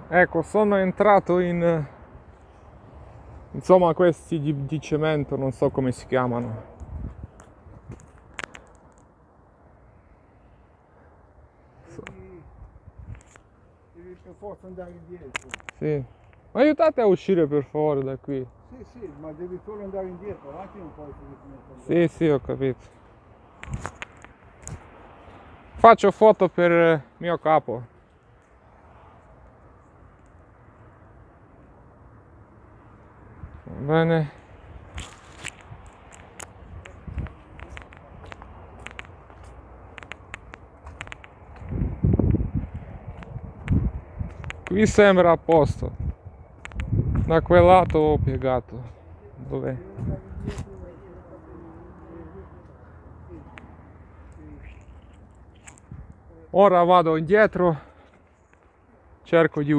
Ecco, sono entrato in insomma questi di cemento, non so come si chiamano. Devi per forza andare indietro. Sì. Aiutate a uscire per favore da qui. Sì, sì, ma devi solo andare indietro, avanti non puoi finire. Sì, ho capito. Faccio foto per mio capo. Va bene. Qui sembra a posto. Da quel lato ho piegato. Dov'è? Ora vado indietro. Cerco di